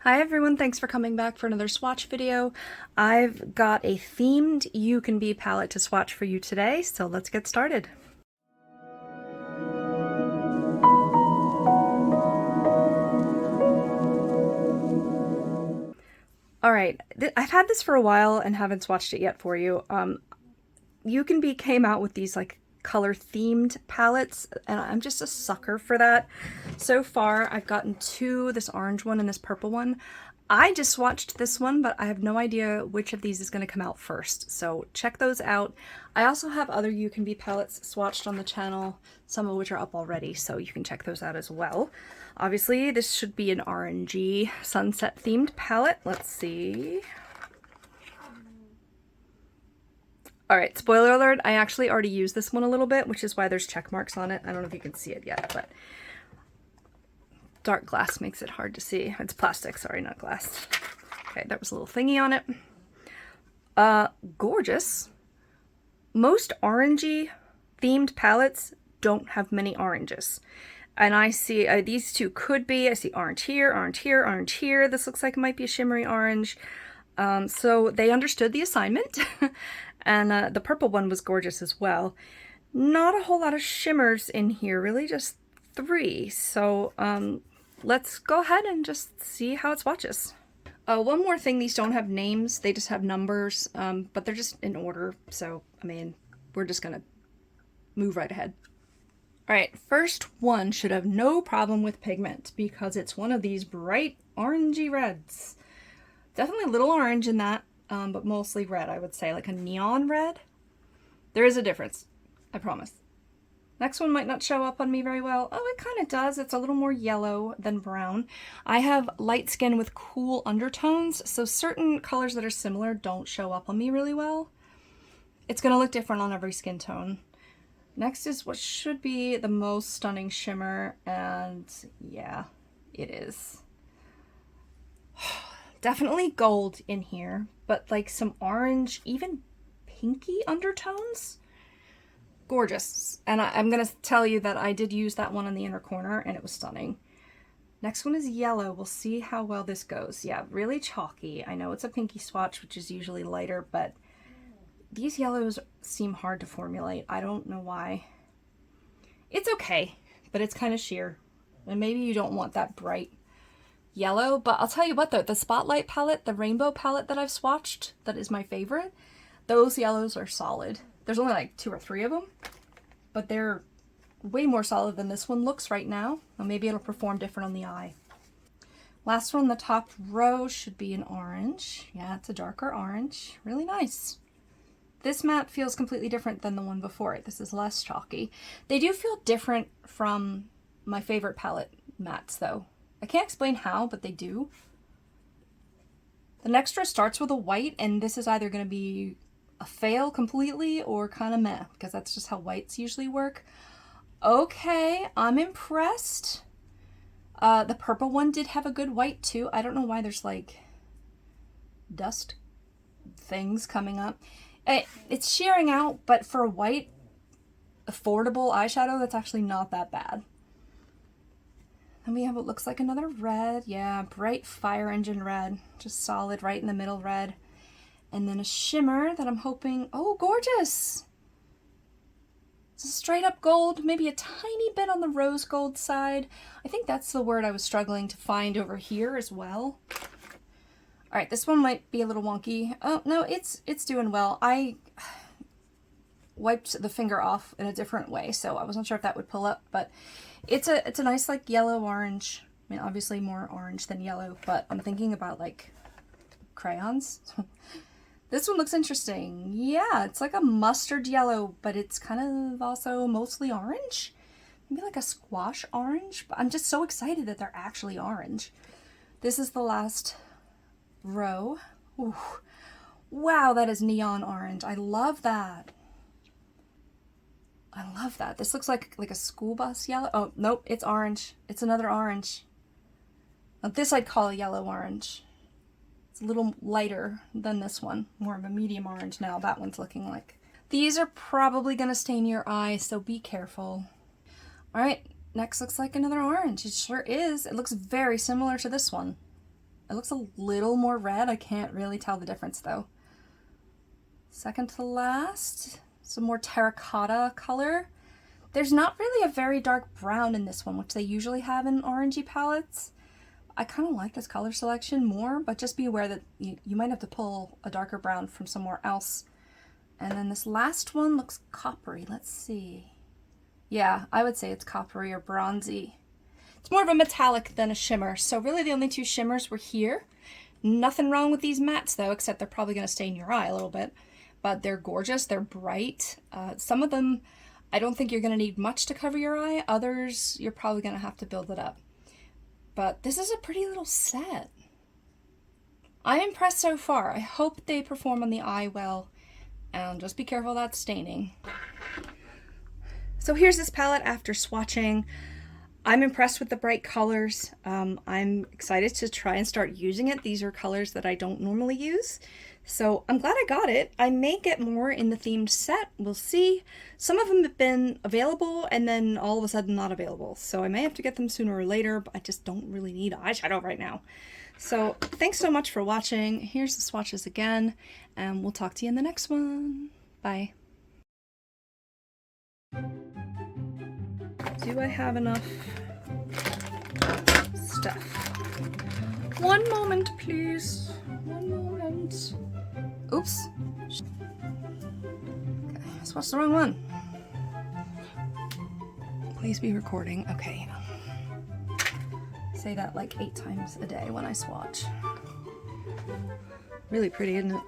Hi everyone, thanks for coming back for another swatch video. I've got a themed UCANBE palette to swatch for you today, so let's get started. Alright, I've had this for a while and haven't swatched it yet for you. UCANBE came out with these like color themed palettes and I'm just a sucker for that. So far I've gotten two, this orange one and this purple one. I just swatched this one, but I have no idea which of these is going to come out first, so check those out. I also have other UCANBE palettes swatched on the channel, some of which are up already, so you can check those out as well. Obviously this should be an orangey sunset themed palette. Let's see. Alright, spoiler alert, I actually already used this one a little bit, which is why there's check marks on it. I don't know if you can see it yet, but dark glass makes it hard to see. It's plastic, sorry, not glass. Okay, that was a little thingy on it. Gorgeous. Most orangey themed palettes don't have many oranges. And I see, these two could be, I see orange here, orange here, orange here. This looks like it might be a shimmery orange. So they understood the assignment. And the purple one was gorgeous as well. Not a whole lot of shimmers in here, really just 3. So let's go ahead and just see how it swatches. One more thing, these don't have names, they just have numbers, but they're just in order. So, I mean, we're just gonna move right ahead. Alright, first one should have no problem with pigment because it's one of these bright orangey reds. Definitely a little orange in that. But mostly red, I would say, like a neon red. There is a difference, I promise. Next one might not show up on me very well. Oh, it kind of does. It's a little more yellow than brown. I have light skin with cool undertones, so certain colors that are similar don't show up on me really well. It's going to look different on every skin tone. Next is what should be the most stunning shimmer, and yeah, it is. Definitely gold in here, but like some orange, even pinky undertones. Gorgeous. And I'm going to tell you that I did use that one in the inner corner and it was stunning. Next one is yellow. We'll see how well this goes. Yeah, really chalky. I know it's a pinky swatch, which is usually lighter, but these yellows seem hard to formulate. I don't know why. It's okay, but it's kind of sheer. And maybe you don't want that bright yellow, but I'll tell you what though, the Spotlight palette, the rainbow palette that I've swatched, that is my favorite, those yellows are solid. There's only like 2 or 3 of them, but they're way more solid than this one looks right now. Well, maybe it'll perform different on the eye. Last one, the top row should be an orange. Yeah, it's a darker orange. Really nice. This matte feels completely different than the one before it. This is less chalky. They do feel different from my favorite palette mattes though. I can't explain how, but they do. The next row starts with a white, and this is either going to be a fail completely or kind of meh, because that's just how whites usually work. Okay, I'm impressed. The purple one did have a good white too. I don't know why there's like dust things coming up. It's shearing out, but for a white, affordable eyeshadow, that's actually not that bad. And we have what looks like another red. Yeah, bright fire engine red. Just solid right in the middle red. And then a shimmer that I'm hoping... Oh, gorgeous! It's a straight up gold, maybe a tiny bit on the rose gold side. I think that's the word I was struggling to find over here as well. Alright, this one might be a little wonky. Oh, no, it's doing well. I wiped the finger off in a different way, so I wasn't sure if that would pull up, but it's a nice like yellow orange. I mean, obviously more orange than yellow, but I'm thinking about like crayons. This one looks interesting. Yeah, it's like a mustard yellow, but it's kind of also mostly orange. Maybe like a squash orange, but I'm just so excited that they're actually orange. This is the last row. Ooh. Wow, that is neon orange. I love that. I love that. This looks like a school bus yellow. Oh, nope, it's orange. It's another orange. Now this I'd call a yellow orange. It's a little lighter than this one. More of a medium orange now, that one's looking like. These are probably going to stain your eye, so be careful. Alright, next looks like another orange. It sure is. It looks very similar to this one. It looks a little more red. I can't really tell the difference though. Second to last, some more terracotta color. There's not really a very dark brown in this one, which they usually have in orangey palettes. I kind of like this color selection more, but just be aware that you might have to pull a darker brown from somewhere else. And then this last one looks coppery. Let's see. Yeah, I would say it's coppery or bronzy. It's more of a metallic than a shimmer. So really the only two shimmers were here. Nothing wrong with these mattes though, except they're probably going to stain your eye a little bit. But they're gorgeous. They're bright. Some of them, I don't think you're going to need much to cover your eye. Others, you're probably going to have to build it up. But this is a pretty little set. I'm impressed so far. I hope they perform on the eye well. And just be careful of that staining. So here's this palette after swatching. I'm impressed with the bright colors. I'm excited to try and start using it. These are colors that I don't normally use. So I'm glad I got it. I may get more in the themed set. We'll see. Some of them have been available and then all of a sudden not available. So I may have to get them sooner or later, but I just don't really need eyeshadow right now. So thanks so much for watching. Here's the swatches again, and we'll talk to you in the next one. Bye. Do I have enough stuff? One moment, please. One moment. Oops. Okay, I swatched the wrong one. Please be recording. Okay. Say that like 8 times a day when I swatch. Really pretty, isn't it?